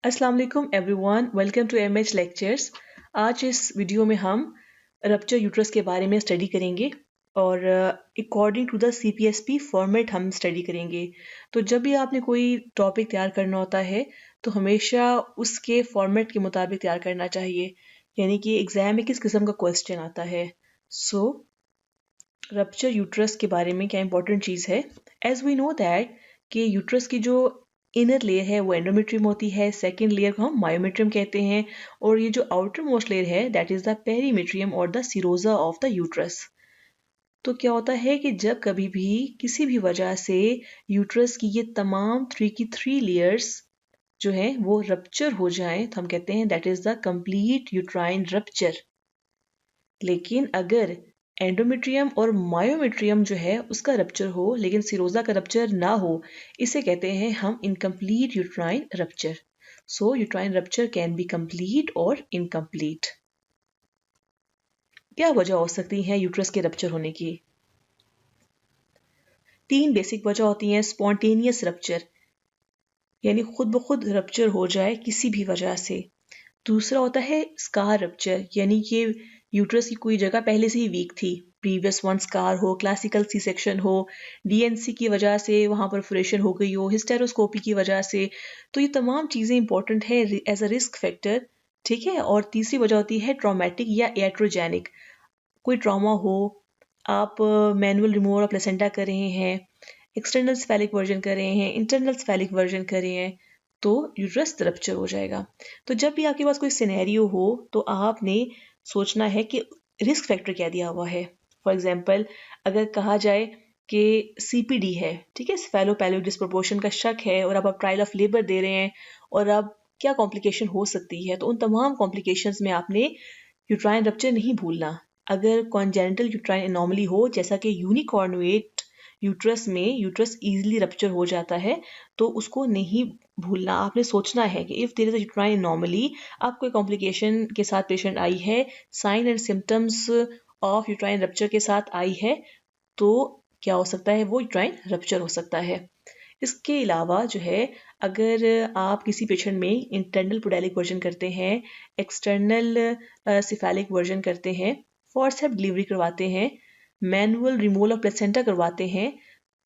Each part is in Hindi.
अस्सलाम वालेकुम everyone, welcome to MH lectures. आज इस वीडियो में हम रप्चर यूट्रस के बारे में स्टडी करेंगे और according to the CPSP format हम स्टडी करेंगे। तो जब भी आपने कोई टॉपिक तैयार करना होता है तो हमेशा उसके फॉर्मेट के मुताबिक तैयार करना चाहिए, यानी कि एग्ज़ाम में किस किस्म का क्वेश्चन आता है। सो रप्चर यूट्रस के बारे में क्या इंपॉर्टेंट चीज़ है। एज वी नो दैट कि यूट्रस की जो इनर लेयर है वो एंडोमेट्रियम होती है, सेकेंड लेयर को हम मायोमेट्रियम कहते हैं, और ये जो आउटर मोस्ट लेयर है दैट इज द पेरीमेट्रियम और द सीरोजा ऑफ द यूट्रस। तो क्या होता है कि जब कभी भी किसी भी वजह से यूट्रस की ये तमाम थ्री लेयर्स जो है वो रप्चर हो जाएं तो हम कहते हैं that is the complete uterine rupture. लेकिन अगर एंडोमेट्रियम और मायोमेट्रियम जो है उसका रप्चर हो लेकिन सिरोजा का रप्चर ना हो, इसे कहते हैं हम incomplete uterine rupture. So uterine rupture can be complete और इनकम्प्लीट। क्या वजह हो सकती है यूट्रस के रप्चर होने की? 3 बेसिक वजह होती हैं। स्पॉन्टेनियस रप्चर, यानी खुद ब खुद रप्चर हो जाए किसी भी वजह से। दूसरा होता है स्कार रप्चर, यानी कि यूट्रस की कोई जगह पहले से ही वीक थी, प्रीवियस वन स्कार हो, क्लासिकल सी सेक्शन हो, डीएनसी की वजह से वहाँ परफोरेशन हो गई हो, हिस्टेरोस्कोपी की वजह से। तो ये तमाम चीज़ें इंपॉर्टेंट है एज अ रिस्क फैक्टर, ठीक है। और तीसरी वजह होती है ट्रॉमेटिक या iatrogenic। कोई ट्रॉमा हो, आप मैनुअल रिमूवल ऑफ प्लेसेंटा कर रहे हैं, एक्सटर्नल स्फेलिक वर्जन कर रहे हैं, इंटरनल स्फेलिक वर्जन कर रहे हैं, तो यूट्रस रप्चर हो जाएगा। तो जब भी आपके पास कोई सिनेरियो हो तो आपने सोचना है कि रिस्क फैक्टर क्या दिया हुआ है। फॉर एग्जांपल, अगर कहा जाए कि सीपीडी है, ठीक है, स्फेलोपेल्विक डिस्प्रोपोर्शन का शक है और अब आप ट्रायल ऑफ लेबर दे रहे हैं और अब क्या कॉम्प्लिकेशन हो सकती है, तो उन तमाम कॉम्प्लिकेशंस में आपने यूट्राइन रप्चर नहीं भूलना। अगर कॉन्जेनिटल यूट्राइन एनोमली हो, जैसा कि यूनिकॉर्नुएट यूट्रस में यूट्रस इजीली रप्चर हो जाता है, तो उसको नहीं भूलना। आपने सोचना है कि if there is a uterine anomaly, आप कोई कॉम्प्लिकेशन के साथ पेशेंट आई है, sign and symptoms of uterine rupture के साथ आई है, तो क्या हो सकता है, वो यूट्राइन रप्चर हो सकता है। इसके अलावा जो है, अगर आप किसी पेशेंट में इंटरनल पोडेलिक वर्जन करते हैं, एक्सटर्नल सिफेलिक वर्जन करते हैं, फॉरसेप्स डिलीवरी करवाते हैं, मैनुअल रिमूवल ऑफ प्लेसेंटा करवाते हैं,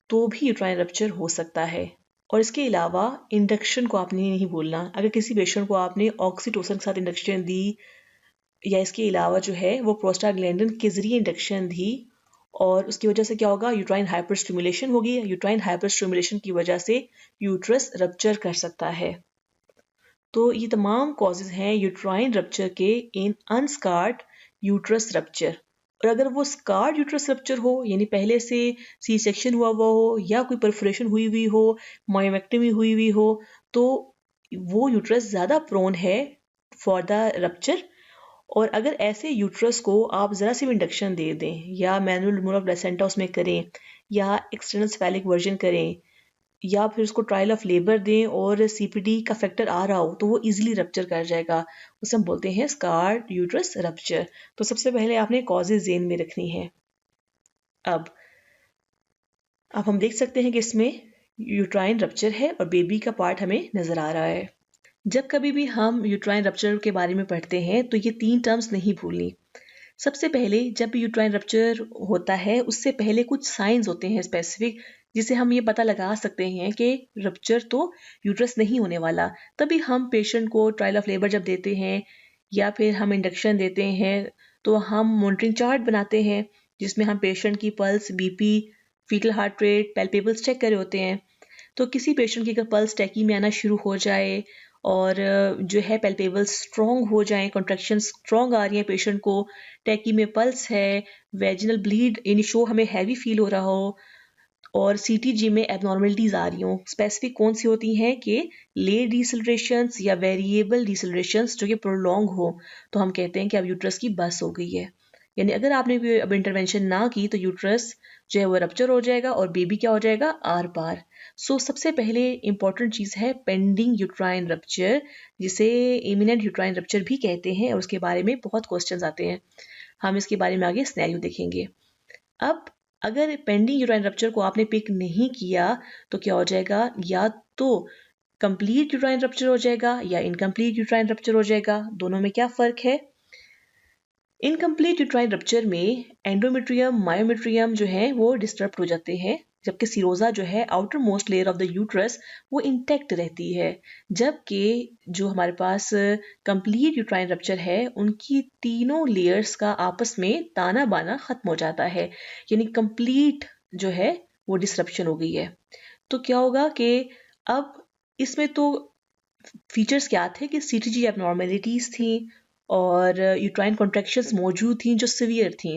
तो भी यूट्राइन रप्चर हो सकता है। और इसके अलावा इंडक्शन को आपने नहीं भूलना। अगर किसी पेशेंट को आपने ऑक्सीटोसिन के साथ इंडक्शन दी, या इसके अलावा जो है वो प्रोस्टाग्लैंडिन के जरिए इंडक्शन दी, और उसकी वजह से क्या होगा, यूट्राइन हाइपर स्टिमुलेशन होगी। यूट्राइन हाइपर स्टिमुलेशन की वजह से यूट्रस रप्चर कर सकता है। तो ये तमाम कॉजेज हैं यूट्राइन रप्चर के इन अनस्कार्ड यूट्रस रप्चर। और अगर वो स्कार्ड यूट्रस रप्चर हो, यानी पहले से सी सेक्शन हुआ हुआ हो या कोई परफोरेशन हुई हुई हो, मायोमेक्टमी हुई हुई हो, तो वो यूट्रस ज़्यादा प्रोन है फॉर द रप्चर। और अगर ऐसे यूट्रस को आप ज़रा सी भी इंडक्शन दे दें, या मैनुअल रिमूवल ऑफ प्लेसेंटा उसमें करें, या एक्सटर्नल स्फेलिक वर्जन करें, या फिर उसको ट्रायल ऑफ लेबर दें और सीपीडी का फैक्टर आ रहा हो, तो वो इजीली रप्चर कर जाएगा। उसे हम बोलते हैं स्कार्ड यूट्रस रप्चर। तो सबसे पहले आपने कॉजेज ज़हन में रखनी है। अब हम देख सकते हैं कि इसमें यूट्राइन रप्चर है और बेबी का पार्ट हमें नज़र आ रहा है। जब कभी भी हम यूट्राइन रप्चर के बारे में पढ़ते हैं तो ये 3 टर्म्स नहीं भूलनी। सबसे पहले जब भी यूट्राइन रप्चर होता है, उससे पहले कुछ साइंस होते हैं स्पेसिफिक, जिसे हम ये पता लगा सकते हैं कि रप्चर तो यूट्रस नहीं होने वाला। तभी हम पेशेंट को ट्रायल ऑफ लेबर जब देते हैं या फिर हम इंडक्शन देते हैं, तो हम मॉनिटरिंग चार्ट बनाते हैं जिसमें हम पेशेंट की pulse, BP, fetal heart rate, palpables check कर रहे होते हैं। तो किसी पेशेंट की अगर पल्स टैकी में आना शुरू हो जाए और जो है पैल्पेबल्स स्ट्रॉन्ग हो जाएं, कॉन्ट्रैक्शन स्ट्रॉन्ग आ रही है पेशेंट को, टैकी में पल्स है, वेजिनल ब्लीड यानी शो हमें हैवी फील हो रहा हो, और सीटीजी में एबनॉर्मलिटीज आ रही हों। स्पेसिफिक कौन सी होती हैं कि लेट डिसलरेशंस या वेरिएबल डिसलरेशंस जो कि प्रोलॉन्ग हो, तो हम कहते हैं कि अब यूट्रस की बस हो गई है। यानी अगर आपने कोई अब इंटरवेंशन ना की तो यूट्रस जो है वो रप्चर हो जाएगा और बेबी क्या हो जाएगा, आर पार। सो सबसे पहले इंपॉर्टेंट चीज़ है पेंडिंग यूट्राइन रप्चर, जिसे इमिनेंट यूट्राइन रप्चर भी कहते हैं, और उसके बारे में बहुत क्वेश्चंस आते हैं। हम इसके बारे में आगे सिनेरियो देखेंगे। अब अगर पेंडिंग यूट्राइन रप्चर को आपने पिक नहीं किया तो क्या हो जाएगा, या तो कंप्लीट यूट्राइन रप्चर हो जाएगा या इनकम्प्लीट यूट्राइन रप्चर हो जाएगा। दोनों में क्या फ़र्क है? इनकम्प्लीट यूट्राइन रप्चर में एंडोमेट्रियम मायोमेट्रियम जो है वो डिस्टर्ब हो जाते हैं, जबकि सिरोजा जो है outer most layer of the uterus वो इंटैक्ट रहती है। जबकि जो हमारे पास कंप्लीट यूट्राइन रप्चर है उनकी तीनों लेयर्स का आपस में ताना बाना खत्म हो जाता है, यानी कंप्लीट जो है वो डिसरप्शन हो गई है। तो क्या होगा कि अब इसमें तो फीचर्स क्या थे कि सीटीजी एबनॉर्मेलिटीज थी और यूट्राइन कॉन्ट्रैक्शंस मौजूद थी जो सिवियर थी।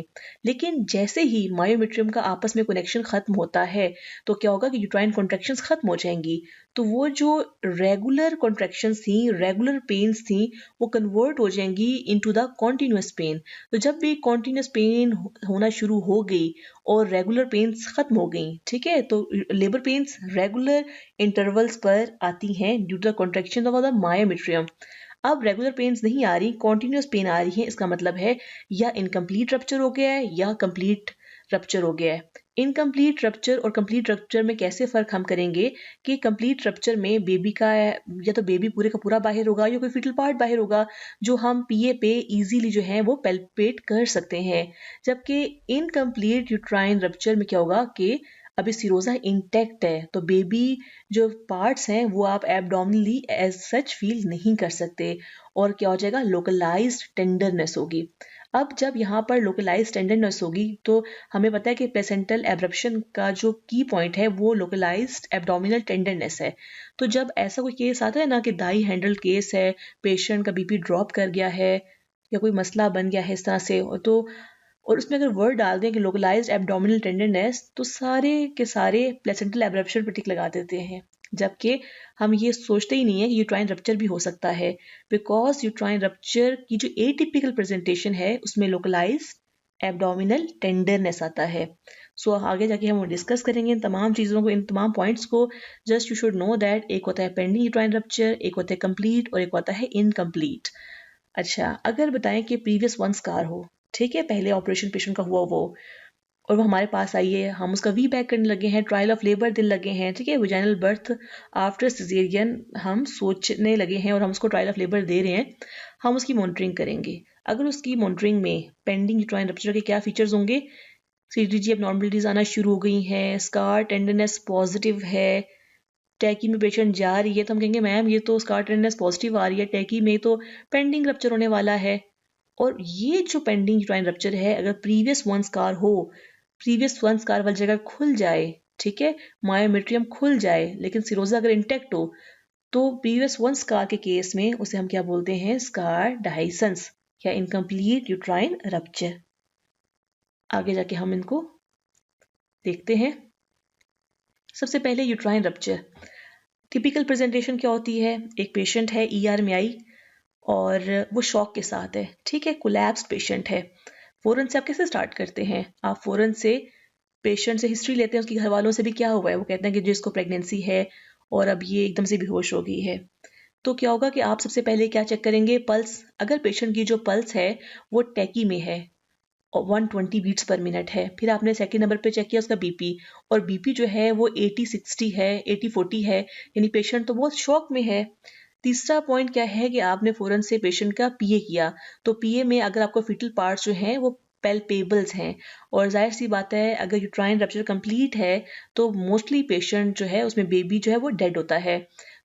लेकिन जैसे ही मायोमेट्रियम का आपस में कनेक्शन खत्म होता है तो क्या होगा कि यूट्राइन कॉन्ट्रैक्शंस खत्म हो जाएंगी, तो वो जो रेगुलर कॉन्ट्रैक्शंस थी, रेगुलर पेन्स थी, वो कन्वर्ट हो जाएंगी इनटू द कॉन्टिन्यूस पेन। तो जब भी कॉन्टिन्यूस पेन होना शुरू हो गई और रेगुलर पेन्स खत्म हो गई, ठीक है, तो लेबर पेन्स रेगुलर इंटरवल्स पर आती हैं due to the contraction of the myometrium. अब रेगुलर पेन्स नहीं आ रही, कॉन्टिन्यूस पेन आ रही है, इसका मतलब है या इनकम्प्लीट रप्चर हो गया है या कंप्लीट रप्चर हो गया है। इनकम्प्लीट रप्चर और कंप्लीट रप्चर में कैसे फ़र्क हम करेंगे कि कंप्लीट रप्चर में बेबी का या तो बेबी पूरे का पूरा बाहर होगा या कोई फिटल पार्ट बाहर होगा जो हम पीए पे इजीली जो है वो पेल्पेट कर सकते हैं। जबकि इनकम्प्लीट यूट्राइन रप्चर में क्या होगा कि अभी सिरोजा इंटैक्ट है, तो बेबी जो पार्ट्स हैं वो आप एब्डोमिनली एज सच फील नहीं कर सकते और क्या हो जाएगा, लोकलाइज्ड टेंडरनेस होगी। अब जब यहाँ पर लोकलाइज्ड टेंडरनेस होगी तो हमें पता है कि प्लेसेंटल एब्रप्शन का जो की पॉइंट है वो लोकलाइज्ड एब्डोमिनल टेंडरनेस है। तो जब ऐसा कोई केस आता है ना कि दाई हैंडल केस है, पेशेंट का बीपी ड्रॉप कर गया है या कोई मसला बन गया है इस तरह से, तो और उसमें अगर वर्ड डाल दें कि लोकलाइज्ड एब्डोमिनल टेंडरनेस तो सारे के सारे प्लेसेंटल एब्रप्शन पर टिक लगा देते हैं, जबकि हम ये सोचते ही नहीं है कि यूट्राइन रप्चर भी हो सकता है, बिकॉज यूट्राइन रप्चर की जो एटिपिकल प्रेजेंटेशन है उसमें लोकलाइज्ड एब्डोमिनल टेंडरनेस आता है। सो आगे जाके हम डिस्कस करेंगे इन तमाम चीज़ों को, इन तमाम पॉइंट्स को। Just you should know that एक होता है पेंडिंग यूट्राइन रप्चर, एक होता है कंप्लीट और एक होता है इनकम्प्लीट। अच्छा, अगर बताएं कि प्रीवियस वन स्कार हो, ठीक है, पहले ऑपरेशन पेशेंट का हुआ वो, और वो हमारे पास आई है, हम उसका वी बैक करने लगे हैं, ट्रायल ऑफ लेबर दिन लगे हैं, ठीक है, विजाइनल बर्थ आफ्टर सिजेरियन हम सोचने लगे हैं और हम उसको ट्रायल ऑफ लेबर दे रहे हैं, हम उसकी मॉनिटरिंग करेंगे। अगर उसकी मॉनिटरिंग में पेंडिंग यूट्राइन रप्चर के क्या फीचर्स होंगे, सीटीजी एबनॉर्मलिटीज आना शुरू हो गई हैं, स्कार टेंडरनेस पॉजिटिव है, टैकी में पेशेंट जा रही है तो हम कहेंगे मैम ये तो स्कार टेंडरनेस पॉजिटिव आ रही है, टैकी में तो पेंडिंग रप्चर होने वाला है। और ये जो पेंडिंग यूट्राइन रप्चर है, अगर प्रीवियस वन स्कार हो, प्रीवियस वन स्कार वाली जगह खुल जाए, ठीक है, मायोमेट्रियम खुल जाए लेकिन सिरोजा अगर इंटैक्ट हो, तो प्रीवियस वन स्कार के केस में उसे हम क्या बोलते हैं, स्कार डाइसेंस या इनकम्प्लीट यूट्राइन रप्चर। आगे जाके हम इनको देखते हैं। सबसे पहले यूट्राइन रप्चर टिपिकल प्रेजेंटेशन क्या होती है, एक पेशेंट है ईआर में आई और वो शॉक के साथ है, ठीक है, कोलैप्स्ड पेशेंट है। फ़ौरन से आप कैसे स्टार्ट करते हैं, आप फ़ौरन से पेशेंट से हिस्ट्री लेते हैं, उसके घर वालों से भी क्या हुआ है, वो कहते हैं कि जिसको प्रेगनेंसी है और अब ये एकदम से बेहोश हो गई है। तो क्या होगा कि आप सबसे पहले क्या चेक करेंगे, पल्स। अगर पेशेंट की जो पल्स है वो टैकी में है और 120 बीट्स पर मिनट है, फिर आपने सेकंड नंबर पे चेक किया उसका बीपी, और बीपी जो है वो 80-60 है, 80-40 है, यानी पेशेंट तो बहुत शॉक में है। तीसरा पॉइंट क्या है कि आपने फ़ौरन से पेशेंट का पीए किया, तो पीए में अगर आपको फीटल पार्ट्स जो हैं वो पैल्पेबल्स हैं, और जाहिर सी बात है अगर यूट्राइन रप्चर कंप्लीट है तो मोस्टली पेशेंट जो है उसमें बेबी जो है वो डेड होता है,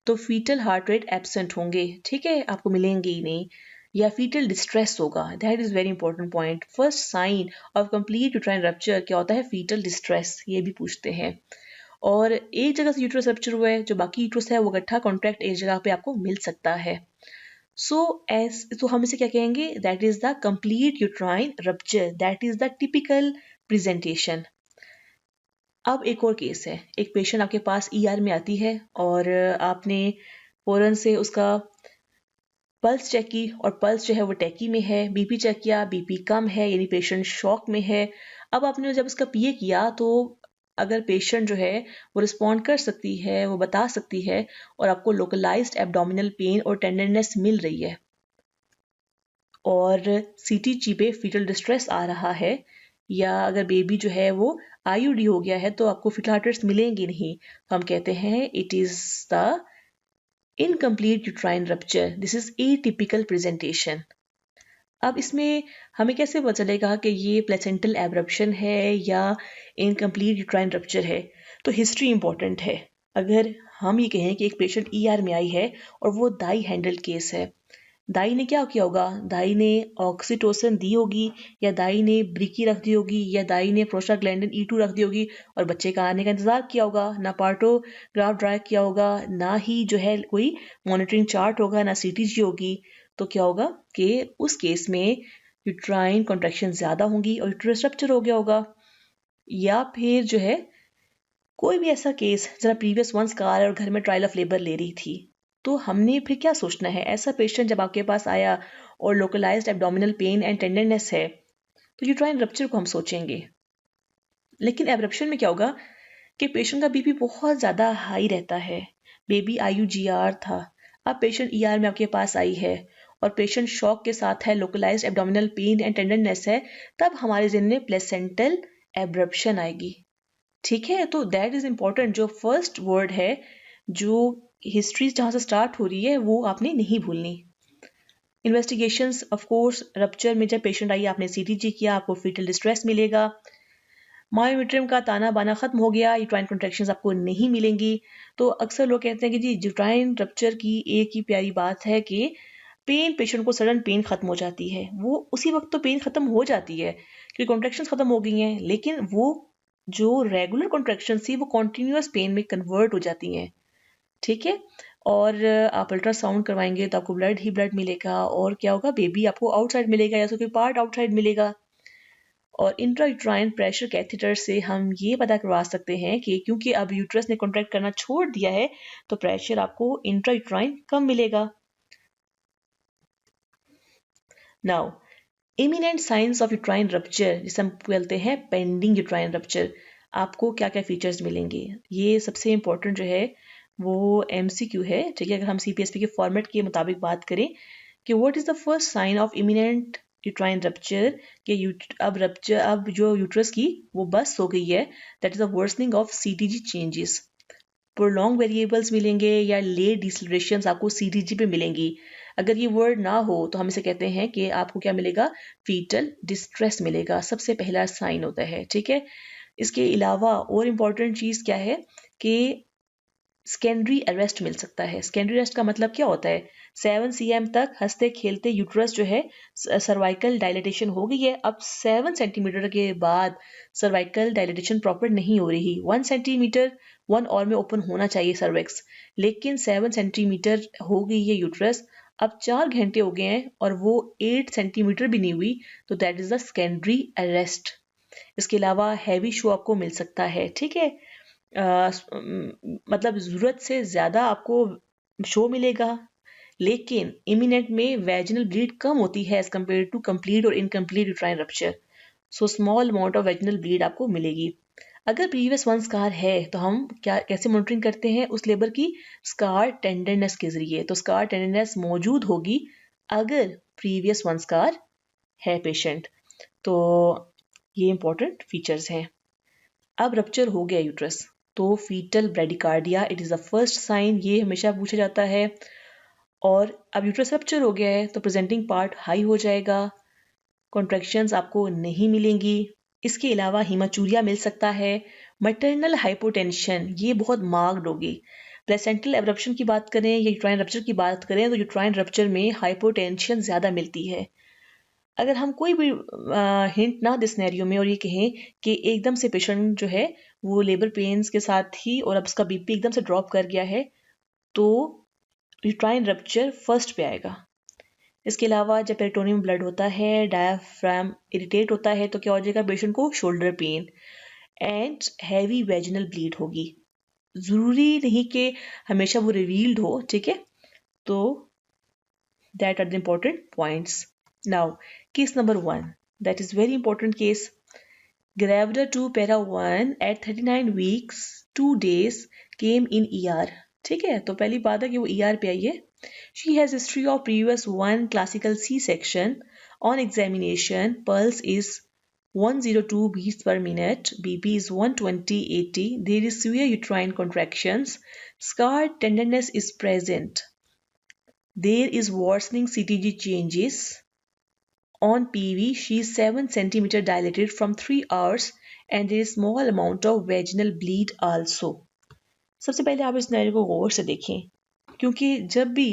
तो फीटल हार्ट रेट एब्सेंट होंगे, ठीक है, आपको मिलेंगे ही नहीं, या फीटल डिस्ट्रेस होगा। That is very important point. First sign of complete uterine rupture क्या होता है, फीटल डिस्ट्रेस, ये भी पूछते हैं। और एक जगह से यूट्रस रप्चर हुआ है, जो बाकी यूट्रस है वो इकट्ठा कॉन्ट्रैक्ट एक जगह पे आपको मिल सकता है। तो हम इसे क्या कहेंगे, that is the complete uterine rupture, that is the typical presentation. अब एक और केस है, एक पेशेंट आपके पास ईआर में आती है और आपने फौरन से उसका पल्स चेक की और पल्स जो है वो टैकी में है, बीपी चेक किया, बीपी कम है, यानी पेशेंट शॉक में है। अब आपने जब उसका पीए किया तो अगर पेशेंट जो है वो रिस्पॉन्ड कर सकती है, वो बता सकती है और आपको लोकलाइज्ड एब्डोमिनल पेन और टेंडरनेस मिल रही है और सीटीजी पे फीटल डिस्ट्रेस आ रहा है, या अगर बेबी जो है वो आईयूडी हो गया है तो आपको फीटल हार्ट रेट्स मिलेंगी नहीं, तो हम कहते हैं it is the incomplete uterine rupture, this is atypical presentation. अब इसमें हमें कैसे पता चलेगा कि ये प्लेसेंटल एब्रप्शन है या इनकम्प्लीट यूट्राइन रप्चर है? तो हिस्ट्री इंपॉर्टेंट है। अगर हम ये कहें कि एक पेशेंट ईआर में आई है और वो दाई हैंडल केस है, दाई ने क्या किया होगा? दाई ने ऑक्सीटोसिन दी होगी, या दाई ने ब्रिकी रख दी होगी, या दाई ने प्रोस्टाग्लैंडिन E2 रख दी होगी और बच्चे का आने का इंतजार किया होगा। ना पार्टोग्राफ ड्राइव किया होगा, ना ही जो है कोई मॉनिटरिंग चार्ट होगा, ना सीटीजी होगी। तो क्या होगा कि उस केस में यूट्राइन कॉन्ट्रैक्शन ज्यादा होंगी और यूट्रस रप्चर हो गया होगा। या फिर जो है कोई भी ऐसा केस जरा प्रीवियस वन स्कार और घर में ट्रायल ऑफ लेबर ले रही थी, तो हमने फिर क्या सोचना है? ऐसा पेशेंट जब आपके पास आया और localised abdominal pain and tenderness है, तो यूट्राइन रप्चर को हम सोचेंगे। लेकिन एब्रप्शन में क्या होगा कि पेशेंट का बीपी बहुत ज़्यादा हाई रहता है, बेबी IUGR था, अब पेशेंट ER में आपके पास आई है और पेशेंट शॉक के साथ है, localised abdominal pain and tenderness है, तब हमारे जहन में प्लेसेंटल एब्रप्शन आएगी। ठीक है, तो दैट इज इम्पोर्टेंट। जो फर्स्ट वर्ड है, जो हिस्ट्री जहां से स्टार्ट हो रही है, वो आपने नहीं भूलनी। इन्वेस्टिगेशंस ऑफ कोर्स, रप्चर में जब पेशेंट आई आपने CTG किया, आपको फीटल डिस्ट्रेस मिलेगा। मायोमेट्रियम का ताना बाना खत्म हो गया, यूट्राइन कॉन्ट्रैक्शंस आपको नहीं मिलेंगी। तो अक्सर लोग कहते हैं कि जी यूट्राइन रप्चर की एक ही प्यारी बात है कि पेशेंट को सडन पेन खत्म हो जाती है। वो उसी वक्त तो पेन खत्म हो जाती है क्योंकि कॉन्ट्रैक्शंस खत्म हो गई हैं, लेकिन वो जो रेगुलर कॉन्ट्रैक्शन थी वो कॉन्टिन्यूअस पेन में कन्वर्ट हो जाती हैं। ठीक है, और आप अल्ट्रासाउंड करवाएंगे तो आपको ब्लड ही ब्लड मिलेगा, और क्या होगा, बेबी आपको आउटसाइड मिलेगा या तो कोई पार्ट आउटसाइड मिलेगा। और इंट्रायूट्राइन प्रेशर कैथेटर से हम ये पता करवा सकते हैं कि क्योंकि अब यूट्रस ने कॉन्ट्रैक्ट करना छोड़ दिया है, तो प्रेशर आपको इंट्रायूट्राइन कम मिलेगा। Now imminent signs of uterine rupture, जिसे हम बोलते हैं पेंडिंग यूट्राइन रप्चर, आपको क्या क्या फीचर्स मिलेंगे? ये सबसे इंपॉर्टेंट जो है वो MCQ है। ठीक है, अगर हम CPSP के फॉर्मेट के मुताबिक बात करें कि what is the first sign of imminent uterine rupture, कि अब जो यूट्रस की वो बस हो गई है, that is the worsening of CTG changes. Prolong variables मिलेंगे या लेट डिसलरेशंस आपको CTG पे मिलेंगी। अगर ये वर्ड ना हो तो हम इसे कहते हैं कि आपको क्या मिलेगा? फीटल डिस्ट्रेस मिलेगा, सबसे पहला साइन होता है। ठीक है, इसके अलावा और इम्पॉर्टेंट चीज़ क्या है कि सेकेंडरी अरेस्ट मिल सकता है। सेकेंडरी अरेस्ट का मतलब क्या होता है? 7 cm तक हंसते खेलते यूट्रस जो है सर्वाइकल डायलिटेशन हो गई है, अब 7 सेंटीमीटर के बाद सर्वाइकल डायलिटेशन प्रॉपर नहीं हो रही। 1 सेंटीमीटर 1 और में ओपन होना चाहिए सर्विक्स, लेकिन 7 सेंटीमीटर हो गई है यूट्रस, अब 4 घंटे हो गए हैं और वो 8 सेंटीमीटर भी नहीं हुई, तो that is the secondary arrest. इसके अलावा हैवी शो आपको मिल सकता है। ठीक है, मतलब ज़रूरत से ज़्यादा आपको शो मिलेगा, लेकिन इमिनेंट में वैजिनल ब्लीड कम होती है एज कम्पेयर टू कंप्लीट और incomplete uterine rupture. So small amount of vaginal bleed आपको मिलेगी। अगर प्रीवियस वन स्कार है तो हम कैसे मॉनिटरिंग करते हैं उस लेबर की? स्कार टेंडरनेस के जरिए। तो स्कार टेंडरनेस मौजूद होगी अगर प्रीवियस वन स्कार है पेशेंट। तो ये इंपॉर्टेंट फीचर्स हैं। अब रप्चर हो गया यूट्रस, तो fetal bradycardia it is the first sign, ये हमेशा पूछा जाता है। और अब यूट्रस रप्चर हो गया है तो प्रेजेंटिंग पार्ट हाई हो जाएगा, कॉन्ट्रैक्शंस आपको नहीं मिलेंगी। इसके अलावा हीमाचूरिया मिल सकता है। मैटरनल हाइपोटेंशन ये बहुत मार्क्ड होगी। प्लेसेंटल एब्रप्शन की बात करें या यूट्राइन रप्चर की बात करें तो यूट्राइन रप्चर में हाइपोटेंशन ज़्यादा मिलती है। अगर हम कोई भी हिंट ना दे सिनेरियो में और ये कहें कि एकदम से पेशेंट जो है वो लेबर पेन्स के साथ ही और अब उसका बीपी एकदम से ड्रॉप कर गया है, तो यूट्राइन रप्चर फर्स्ट पे आएगा। इसके अलावा जब पेरिटोनियम ब्लड होता है, डायाफ्राम इरिटेट होता है, तो क्या हो जाएगा? पेशेंट को shoulder pain and heavy vaginal bleed होगी। ज़रूरी नहीं कि हमेशा वो रिवील्ड हो। ठीक है, तो that are the important points. Now, case number 1, that is very important case. Gravida 2 para 1 at 39 weeks 2 days came in ER. ठीक है, तो पहली बात है कि वो ER पे आई है। She has history of previous 1 classical C-section. On examination, pulse is 102 beats per minute, BP is 120/80, there is severe uterine contractions, scar tenderness is present, there is worsening CTG changes. On PV, she is 7 centimeter dilated from 3 hours and there is small amount of vaginal bleed also. सबसे पहले आप इस सिनेरियो को गौर से देखें, क्योंकि जब भी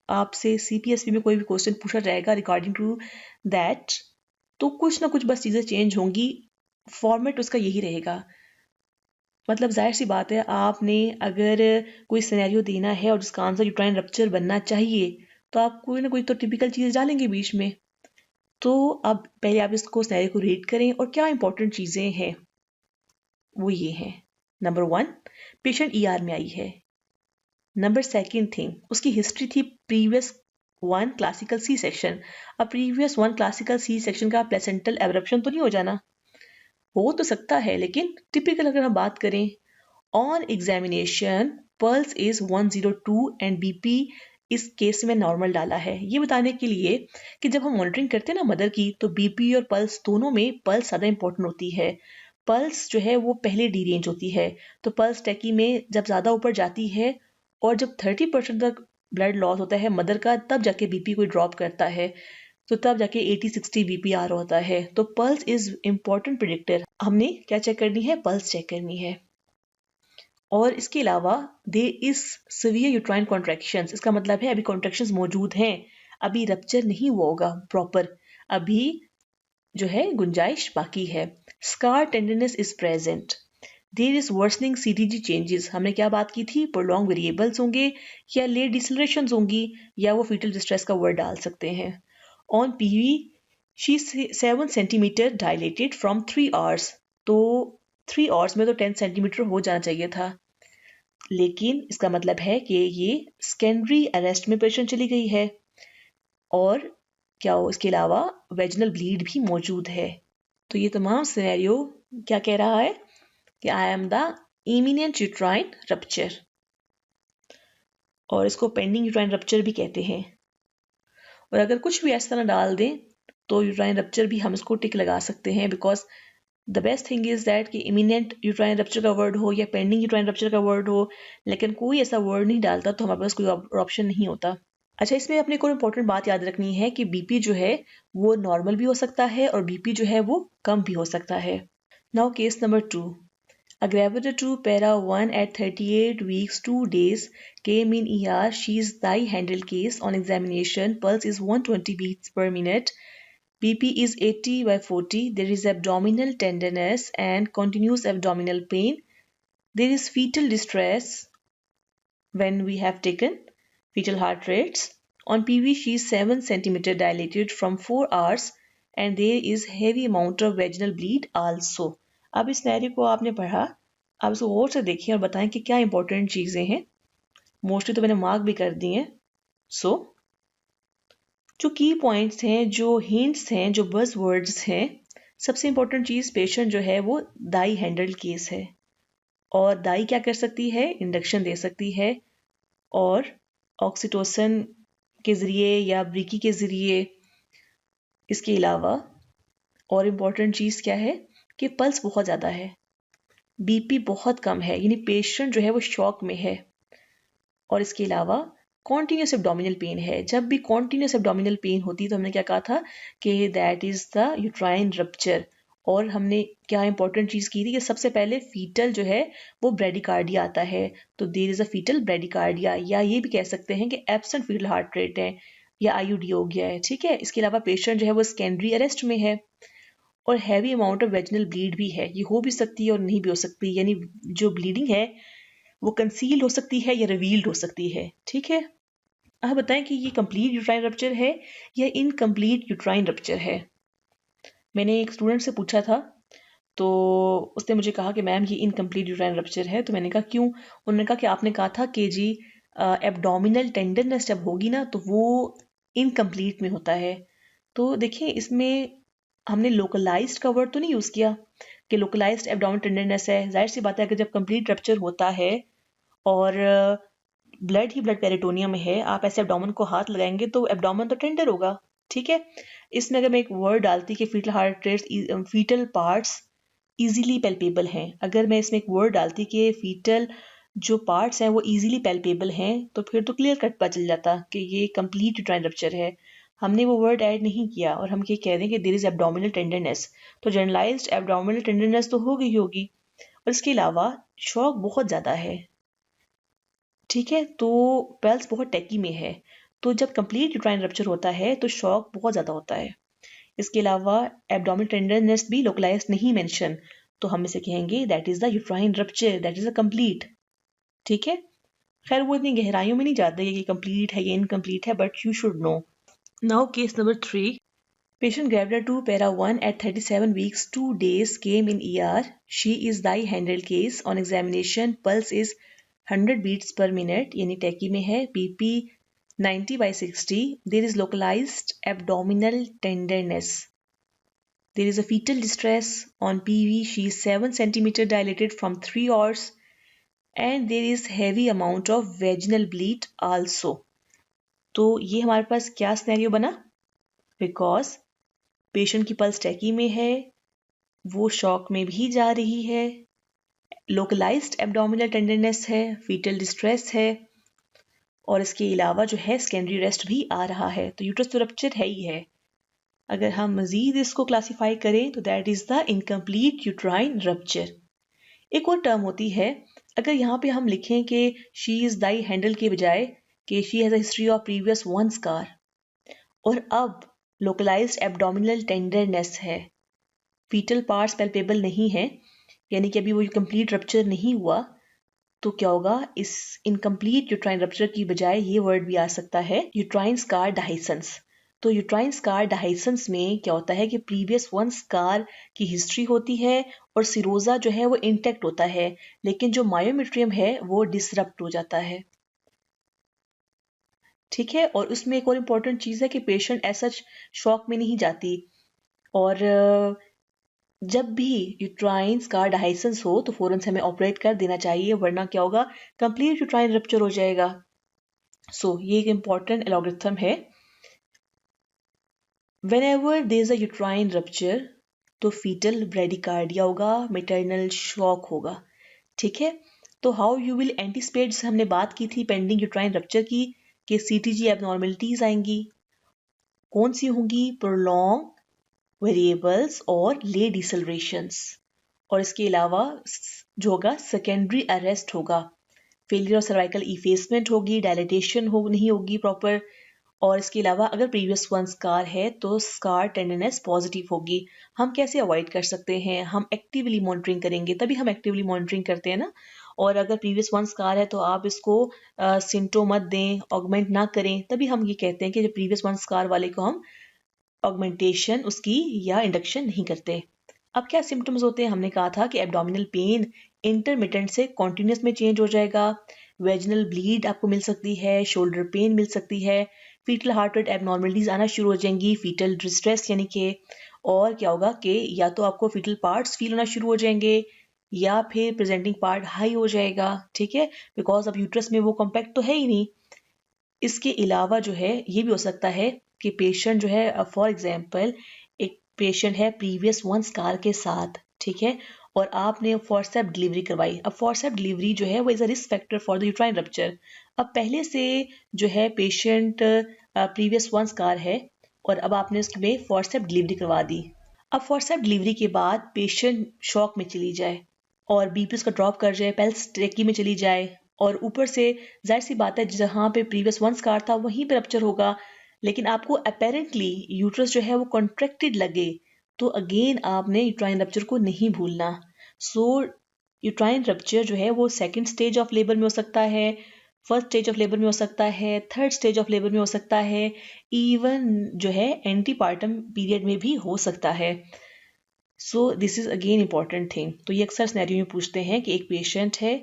आपसे CPSP में कोई भी क्वेश्चन पूछा जाएगा रिगार्डिंग टू दैट, तो कुछ ना कुछ बस चीज़ें चेंज होंगी, फॉर्मेट उसका यही रहेगा. मतलब जाहिर सी बात है, आपने अगर कोई सिनेरियो देना है और उसका आंसर यूट्राइन रप्चर बनना चाहिए, तो आप कोई ना कोई तो टिपिकल चीज़ डालेंगे बीच में. तो अब पहले आप इसको सिनेरियो को रीड करें और क्या इंपॉर्टेंट चीज़ें हैं वो ये हैं. नंबर 1, पेशेंट ER में आई है. नंबर सेकंड थिंग, उसकी हिस्ट्री थी प्रीवियस 1 क्लासिकल सी सेक्शन. अब प्रीवियस 1 क्लासिकल सी सेक्शन का प्लेसेंटल एब्रप्शन तो नहीं हो जाना, हो तो सकता है, लेकिन टिपिकल अगर हम बात करें, on examination pulse is 102 and BP इस केस में नॉर्मल डाला है, ये बताने के लिए कि जब हम मॉनिटरिंग करते हैं ना मदर की, तो BP और पल्स दोनों में पल्स ज़्यादा इंपॉर्टेंट होती है. पल्स जो है वो पहले डी रेंज होती है, तो पल्स टैकी में जब ज़्यादा ऊपर जाती है और जब 30% तक ब्लड लॉस होता है मदर का, तब जाके BP कोई ड्रॉप करता है, तो तब जाके 80-60 BP आ रहा होता है. तो पल्स इज इम्पॉर्टेंट प्रिडिक्टर. हमने क्या चेक करनी है? पल्स चेक करनी है. और इसके अलावा there is severe uterine contractions, इसका मतलब है अभी कॉन्ट्रैक्शंस मौजूद हैं, अभी रप्चर नहीं हुआ होगा प्रॉपर, अभी जो है गुंजाइश बाकी है. Scar tenderness is present, there is worsening CTG changes. हमने क्या बात की थी? प्रोलॉन्ग वेरिएबल्स होंगे या लेट डिसलरेशंस होंगी या वो फीटल डिस्ट्रेस का वर्ड डाल सकते हैं. On PV she 7 centimetre dilated from 3 hours, तो 3 आवर्स में तो 10 सेंटीमीटर हो जाना चाहिए था, लेकिन इसका मतलब है कि ये सेकेंडरी अरेस्ट में पेशेंट चली गई है. और क्या हो, इसके अलावा वेजिनल ब्लीड भी मौजूद है. तो ये तमाम सिनेरियो क्या कह रहा है कि I am the imminent uterine rupture, और इसको पेंडिंग यूट्राइन रप्चर भी कहते हैं. और अगर कुछ भी ऐसा ना डाल दें तो यूट्राइन रप्चर भी हम इसको टिक लगा सकते हैं, because the best thing is that कि इमिनेंट यूट्राइन रप्चर का वर्ड हो या पेंडिंग यूट्राइन रप्चर का वर्ड हो, लेकिन कोई ऐसा वर्ड नहीं डालता तो हमारे पास कोई ऑप्शन नहीं होता. अच्छा, इसमें अपने को इम्पोर्टेंट बात याद रखनी है कि BP जो है वो नॉर्मल भी हो सकता है और BP जो है वो कम भी हो सकता है. Now case number 2, a gravidator 2 para 1 at 38 weeks 2 days came in ER. She is thigh handle case. On examination, pulse is 120 beats per minute. BP is 80/40. There is abdominal tenderness and continuous abdominal pain. There is fetal distress when we have taken fetal heart rates. On PV, she is 7 centimeter dilated from 4 hours and there is heavy amount of vaginal bleed also. अब इस सिनेरियो को आपने पढ़ा, आप इसको गौर से देखिए और बताएं कि क्या इंपॉर्टेंट चीज़ें हैं. मोस्टली तो मैंने मार्क भी कर दिए हैं. सो जो की पॉइंट्स हैं, जो हिंट्स हैं, जो बज़ वर्ड्स हैं, सबसे इंपॉर्टेंट चीज़ पेशेंट जो है वो दाई हैंडल्ड केस है, और दाई क्या कर सकती है? इंडक्शन दे सकती है, और ऑक्सीटोसिन के ज़रिए या ब्रीकी के ज़रिए. इसके अलावा और इम्पॉर्टेंट चीज़ क्या है कि पल्स बहुत ज़्यादा है, BP बहुत कम है, यानी पेशेंट जो है वो शॉक में है. और इसके अलावा कॉन्टीन्यूस एब्डोमिनल पेन है. जब भी कॉन्टीन्यूस एब्डोमिनल पेन होती है तो हमने क्या कहा था कि that is the uterine rupture. और हमने क्या इंपॉर्टेंट चीज़ की थी कि सबसे पहले फीटल जो है वो ब्रेडिकार्डिया आता है, तो there is a fetal bradycardia, या ये भी कह सकते हैं कि एब्सेंट फीटल हार्ट रेट है या IUD हो गया है. ठीक है. इसके अलावा पेशेंट जो है वो सेकेंडरी अरेस्ट में है, और heavy amount of vaginal bleed भी है. ये हो भी सकती है और नहीं भी हो सकती, यानी जो ब्लीडिंग है वो कंसील्ड हो सकती है या रिवील्ड हो सकती है. ठीक है. अब बताएं कि ये कंप्लीट यूट्राइन रप्चर है या इनकम्प्लीट यूट्राइन रप्चर है. मैंने एक स्टूडेंट से पूछा था, तो उसने मुझे कहा कि मैम ये इनकम्प्लीट यूट्राइन रप्चर है. तो मैंने कहा क्यों? उन्होंने कहा कि आपने कहा था कि जी एब्डोमिनल टेंडरनेस जब होगी ना तो वो इनकम्प्लीट में होता है. तो देखिए, इसमें हमने लोकलाइज्ड का वर्ड तो नहीं यूज़ किया कि लोकलाइज्ड एब्डोमिनल टेंडरनेस है. जाहिर सी बात है कि जब कंप्लीट रप्चर होता है और ब्लड ही ब्लड पेरिटोनियम में है, आप ऐसे एब्डोमेन को हाथ लगाएंगे तो एब्डोमेन तो टेंडर होगा, ठीक है। इसमें अगर मैं एक वर्ड डालती कि fetal heart rates, fetal parts easily palpable हैं, अगर मैं इसमें एक वर्ड डालती कि फीटल जो पार्ट्स हैं वो इजीली पेल्पेबल हैं, तो फिर तो क्लियर कट पता चल जाता कि ये कंप्लीट यूट्राइन रप्चर है। हमने वो वर्ड ऐड नहीं किया और हम ये कह रहे हैं कि देयर इज एब्डोमिनल टेंडरनेस, तो जनरलाइज्ड एब्डोमिनल टेंडरनेस तो हो गई होगी, और इसके अलावा शॉक बहुत ज़्यादा है। ठीक है, तो पल्स बहुत टैकी में है, तो जब कंप्लीट यूट्राइन रप्चर होता है तो शॉक बहुत ज़्यादा होता है। इसके अलावा एब्डोमिनल टेंडरनेस भी लोकलाइज नहीं मेंशन, तो हम इसे कहेंगे that is the uterine rupture, that is a complete. ठीक है, खैर वो इतनी गहराइयों में नहीं जाते कि कंप्लीट है या इनकम्प्लीट है, but you should know. Now case number 3, patient gravid to para 1 at 37 weeks 2 days came in ER. She is die handled case. On examination pulse is 100 beats per minute यानी टैकी में है, BP 90/60. There is localized abdominal tenderness. There is a fetal distress. On PV she is 7 centimeter dilated from 3 hours and there is heavy amount of vaginal bleed also. तो ये हमारे पास क्या सिनेरियो बना, बिकॉज पेशेंट की पल्स टैकी में है, वो शॉक में भी जा रही है, लोकलाइज्ड एब्डोमिनल टेंडरनेस है, फीटल डिस्ट्रेस है, और इसके अलावा जो है सेकेंडरी रेस्ट भी आ रहा है, तो यूट्रस तो रप्चर है ही है। अगर हम मजीद इसको क्लासीफाई करें तो that is the incomplete uterine rupture. एक और टर्म होती है, अगर यहाँ पे हम लिखें कि शी इज दाई हैंडल के बजाय कि she has a history of previous one scar, और अब लोकलाइज्ड एब्डोमिनल टेंडरनेस है, फीटल पार्ट्स पैल्पेबल नहीं है, यानी कि अभी वो कंप्लीट रप्चर नहीं हुआ, तो क्या होगा, इस इनकम्प्लीट यूट्राइन रप्चर की बजाय ये वर्ड भी आ सकता है यूट्राइन स्कार डाइसेंस। तो यूट्राइन स्कार डाइसेंस में क्या होता है कि प्रीवियस वन स्कार की हिस्ट्री होती है और सिरोजा जो है वो इंटेक्ट होता है, लेकिन जो मायोमेट्रियम है वो डिसरप्ट हो जाता है। ठीक है, और उसमें एक और इम्पॉर्टेंट चीज़ है कि पेशेंट ऐसा शॉक में नहीं जाती, और जब भी यूट्राइन स्कार डाइसेंस हो तो फौरन से हमें ऑपरेट कर देना चाहिए, वरना क्या होगा, कंप्लीट यूट्राइन रप्चर हो जाएगा। सो ये एक इम्पॉर्टेंट एल्गोरिथम है। Whenever there is a uterine rupture तो फीटल ब्रेडिकार्डिया होगा, मेटर्नल शॉक होगा। ठीक है, तो हाउ यू विल एंटीसिपेट, हमने बात की थी पेंडिंग यूट्राइन रप्चर की कि सीटीजी एबनॉर्मलिटीज आएंगी, कौन सी होंगी, प्रोलॉन्ग वेरिएबल्स और ले डिसलरेशंस, और इसके अलावा जो होगा सेकेंडरी अरेस्ट होगा, फेलियर ऑफ सर्वाइकल इफेसमेंट होगी, डायलिटेशन हो नहीं होगी प्रॉपर, और इसके अलावा अगर प्रीवियस वन स्कार है तो स्कार टेंडरनेस पॉजिटिव होगी। हम कैसे अवॉइड कर सकते हैं, हम एक्टिवली मॉनिटरिंग करेंगे, तभी हम एक्टिवली मॉनिटरिंग करते हैं ना। और अगर प्रीवियस वन स्कार है तो आप इसको सिम्टोम मत दें, ऑगमेंट ना करें, तभी हम ये कहते हैं कि जो प्रीवियस वन स्कार वाले को हम ऑगमेंटेशन उसकी या इंडक्शन नहीं करते। अब क्या सिम्टम्स होते हैं, हमने कहा था कि एब्डोमिनल पेन इंटरमिटेंट से कॉन्टिन्यूस में चेंज हो जाएगा, वेजिनल ब्लीड आपको मिल सकती है, शोल्डर पेन मिल सकती है, फीटल हार्ट रेट एबनॉर्मलिटीज आना शुरू हो जाएंगी, फीटल डिस्ट्रेस यानी कि, और क्या होगा कि या तो आपको फीटल पार्ट्स फील होना शुरू हो जाएंगे या फिर प्रेजेंटिंग पार्ट हाई हो जाएगा। ठीक है, बिकॉज अब यूट्रस में वो कॉम्पैक्ट तो है ही नहीं। इसके अलावा जो है ये भी हो सकता है कि पेशेंट जो है, फॉर एग्जांपल एक पेशेंट है प्रीवियस वन स्कार के साथ, ठीक है, और आपने फॉरसेप डिलीवरी करवाई। अब फॉरसेप डिलीवरी जो है वो is a risk factor for the uterine rupture. अब पहले से जो है पेशेंट प्रीवियस वन स्कार है और अब आपने उसमें फॉरसेप डिलीवरी करवा दी। अब फॉरसेप डिलीवरी के बाद पेशेंट शॉक में चली जाए और बीपी उसका ड्रॉप कर जाए, पल्स ट्रेकी में चली जाए, और ऊपर से जाहिर सी बात है जहाँ पे प्रीवियस वन स्कार था वहीं पे रप्चर होगा, लेकिन आपको अपेरेंटली यूट्रस जो है वो कॉन्ट्रैक्टेड लगे, तो अगेन आपने यूट्राइन रप्चर को नहीं भूलना। सो यूट्राइन रप्चर जो है वो सेकंड स्टेज ऑफ लेबर में हो सकता है, फर्स्ट स्टेज ऑफ लेबर में हो सकता है, थर्ड स्टेज ऑफ लेबर में हो सकता है, इवन जो है एंटीपार्टम पीरियड में भी हो सकता है। So this is again important thing. तो ये अक्सर सिनेरियो में पूछते हैं कि एक पेशेंट है,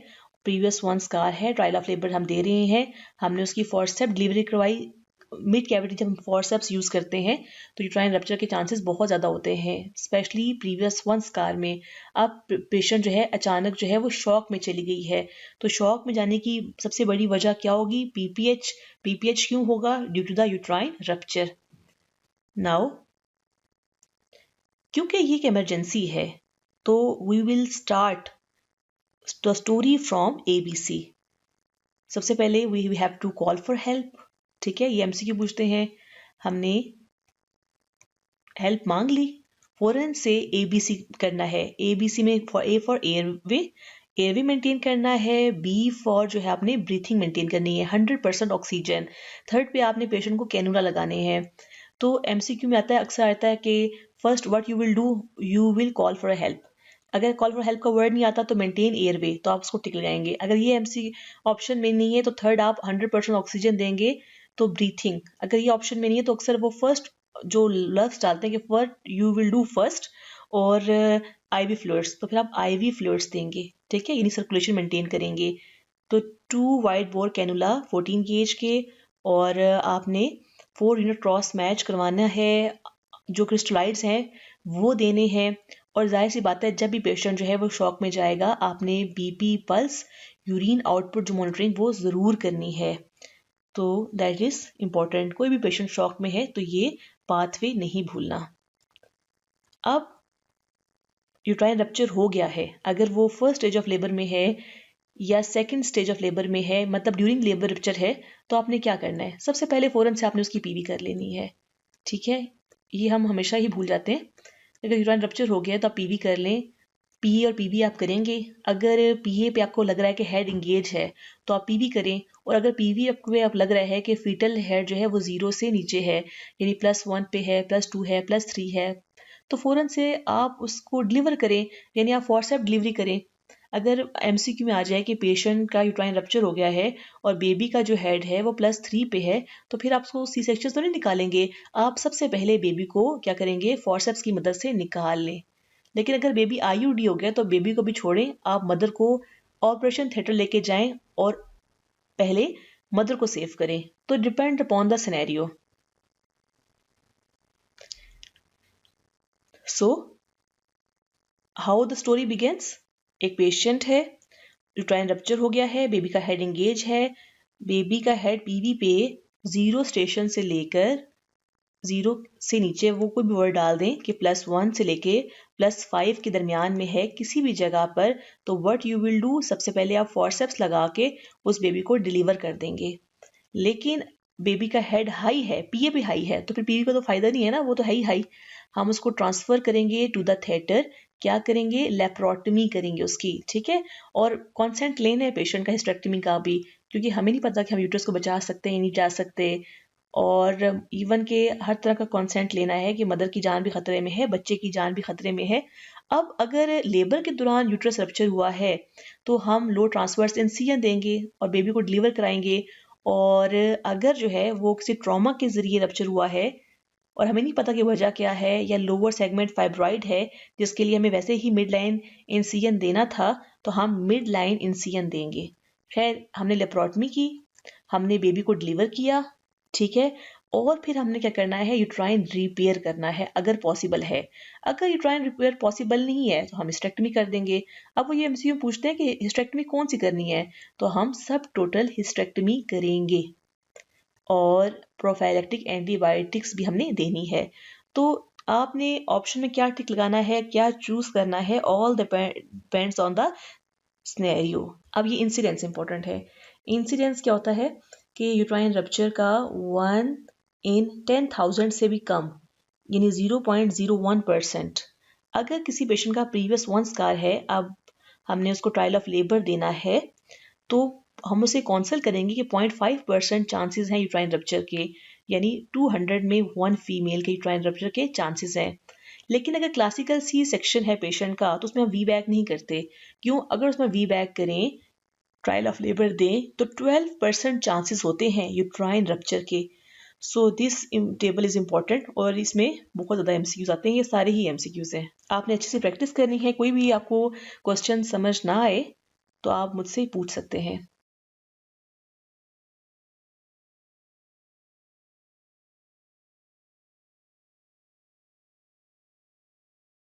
प्रीवियस वन स्कार है, ट्रायल ऑफ लेबर हम दे रहे हैं, हमने उसकी फॉरसेप डिलीवरी करवाई, मिड कैविटी जब हम फॉरसेप्स यूज़ करते हैं तो यूट्राइन रप्चर के चांसेस बहुत ज़्यादा होते हैं, स्पेशली प्रीवियस वन स्कार में। अब पेशेंट जो है अचानक जो है वो शॉक में चली गई है, तो शॉक में जाने की सबसे बड़ी वजह क्या होगी, पीपीएच। पीपीएच क्यों होगा, due to the uterine rupture. Now क्योंकि ये एक इमरजेंसी है तो we will start the story from ABC। सबसे पहले we have to call for help. ठीक है, ये MCQ पूछते हैं, हमने हेल्प मांग ली, फौरन से ABC करना है। ABC में A फॉर एयरवे मेंटेन करना है, B फॉर जो है आपने ब्रीथिंग मेंटेन करनी है, 100% ऑक्सीजन। थर्ड पे आपने पेशेंट को कैनुला लगाने हैं। तो MCQ में आता है, अक्सर आता है कि first what you will do, you will call for help. अगर कॉल फॉर हेल्प का वर्ड नहीं आता तो मेंटेन एयरवे, तो आप उसको टिक लगाएंगे। अगर ये MC ऑप्शन में नहीं है तो थर्ड आप 100% ऑक्सीजन देंगे, तो ब्रीथिंग। अगर ये ऑप्शन में नहीं है तो अक्सर वो फर्स्ट जो लफ्ज डालते हैं कि what you will do first, और IV फ्लूइड्स, तो फिर आप IV फ्लूइड्स देंगे। ठीक है, यानी सर्कुलेशन मेंटेन करेंगे। तो 2 वाइड बोर कैनुला 14 गेज के, और आपने 4 यूनिट क्रॉस मैच करवाना है, जो क्रिस्टलाइड्स हैं वो देने हैं। और जाहिर सी बात है, जब भी पेशेंट जो है वो शॉक में जाएगा, आपने BP, पल्स, यूरिन आउटपुट जो मॉनिटरिंग वो ज़रूर करनी है। तो दैट इज इम्पॉर्टेंट। कोई भी पेशेंट शॉक में है तो ये पाथवे नहीं भूलना। अब यूट्राइन रप्चर हो गया है, अगर वो फर्स्ट स्टेज ऑफ लेबर में है या सेकंड स्टेज ऑफ लेबर में है, मतलब ड्यूरिंग लेबर रप्चर है, तो आपने क्या करना है? सबसे पहले फौरन से आपने उसकी PV कर लेनी है। ठीक है, ये हम हमेशा ही भूल जाते हैं। अगर यूट्राइन रप्चर हो गया तो आप PV कर लें। PA और PB आप करेंगे। अगर PA पे आपको लग रहा है कि हेड इंगेज है तो आप PV करें, और अगर PV पे आप लग रहा है कि फीटल हेड जो है वो 0 से नीचे है, यानी +1 पे है, +2 है, +3 है, तो फ़ौरन से आप उसको डिलीवर करें, यानी आप फॉरसेप डिलीवरी करें। अगर MCQ में आ जाए कि पेशेंट का यूट्राइन रप्चर हो गया है और बेबी का जो हेड है वो +3 पे है, तो फिर आप उसको C सेक्शन तो नहीं निकालेंगे, आप सबसे पहले बेबी को क्या करेंगे, फॉरसेप्स की मदद से निकाल लें। लेकिन अगर बेबी IUD हो गया तो बेबी को भी छोड़ें, आप मदर को ऑपरेशन थिएटर लेके जाएं और पहले मदर को सेव करें। तो depend upon the scenario. So how the story begins. एक पेशेंट है, यूट्राइन रप्चर हो गया है, बेबी का हेड एंगेज है, बेबी का हेड PV पे 0 स्टेशन से लेकर 0 से नीचे वो कोई भी वर्ड डाल दें कि +1 से लेके +5 के दरमियान में है किसी भी जगह पर, तो व्हाट यू विल डू, सबसे पहले आप फॉरसेप्स लगा के उस बेबी को डिलीवर कर देंगे। लेकिन बेबी का हेड हाई है, PA भी हाई है, तो फिर PV को तो फायदा नहीं है ना, वो तो है ही हाई। हम उसको ट्रांसफर करेंगे टू द थिएटर। क्या करेंगे? लेप्रोटमी करेंगे उसकी। ठीक है, और कॉन्सेंट लेना है पेशेंट का हिस्टेरेक्टमी का भी, क्योंकि हमें नहीं पता कि हम यूट्रस को बचा सकते हैं या नहीं बचा सकते। और इवन के हर तरह का कंसेंट लेना है कि मदर की जान भी खतरे में है, बच्चे की जान भी खतरे में है। अब अगर लेबर के दौरान यूट्रस रप्चर हुआ है तो हम लो ट्रांसवर्स इनसिजन देंगे और बेबी को डिलीवर कराएंगे। और अगर जो है वो किसी ट्रॉमा के ज़रिए रप्चर हुआ है और हमें नहीं पता कि वजह क्या है, या लोअर सेगमेंट फाइब्रॉइड है जिसके लिए हमें वैसे ही मिड लाइन इंसिजन देना था, तो हम मिड लाइन इंसिजन देंगे। खैर, हमने लेप्रोटमी की, हमने बेबी को डिलीवर किया। ठीक है, और फिर हमने क्या करना है, यूट्राइन रिपेयर करना है अगर पॉसिबल है। अगर यूट्राइन रिपेयर पॉसिबल नहीं है तो हम हिस्टेक्टमी कर देंगे। अब वो ये MCQ पूछते हैं कि हिस्टेक्टमी कौन सी करनी है, तो हम सब टोटल हिस्टेक्टमी करेंगे और प्रोफाइलेक्टिक एंटीबायोटिक्स भी हमने देनी है। तो आपने ऑप्शन में क्या टिक लगाना है, क्या चूज करना है, all depends on the scenario. अब ये इंसिडेंस इंपॉर्टेंट है। इंसिडेंस क्या होता है कि यूट्राइन रप्चर का 1 in 10,000 से भी कम, यानी 0.01%। अगर किसी पेशेंट का प्रीवियस 1 स्कार है, अब हमने उसको ट्रायल ऑफ लेबर देना है, तो हम उसे कौंसल करेंगे कि 0.5% चांसेस हैं यूट्राइन रप्चर के, यानी 200 में 1 फीमेल के यूट्राइन रप्चर के चांसेस हैं। लेकिन अगर क्लासिकल C सेक्शन है पेशेंट का तो उसमें हम VBAC नहीं करते। क्यों? अगर उसमें VBAC करें, ट्रायल ऑफ लेबर दें, तो 12% चांसेस होते हैं यूट्राइन रप्चर के। So this table is important, और इसमें बहुत ज़्यादा MCQs आते हैं, ये सारे ही MCQs हैं। आपने अच्छे से प्रैक्टिस करनी है। कोई भी आपको क्वेश्चन समझ ना आए तो आप मुझसे पूछ सकते हैं।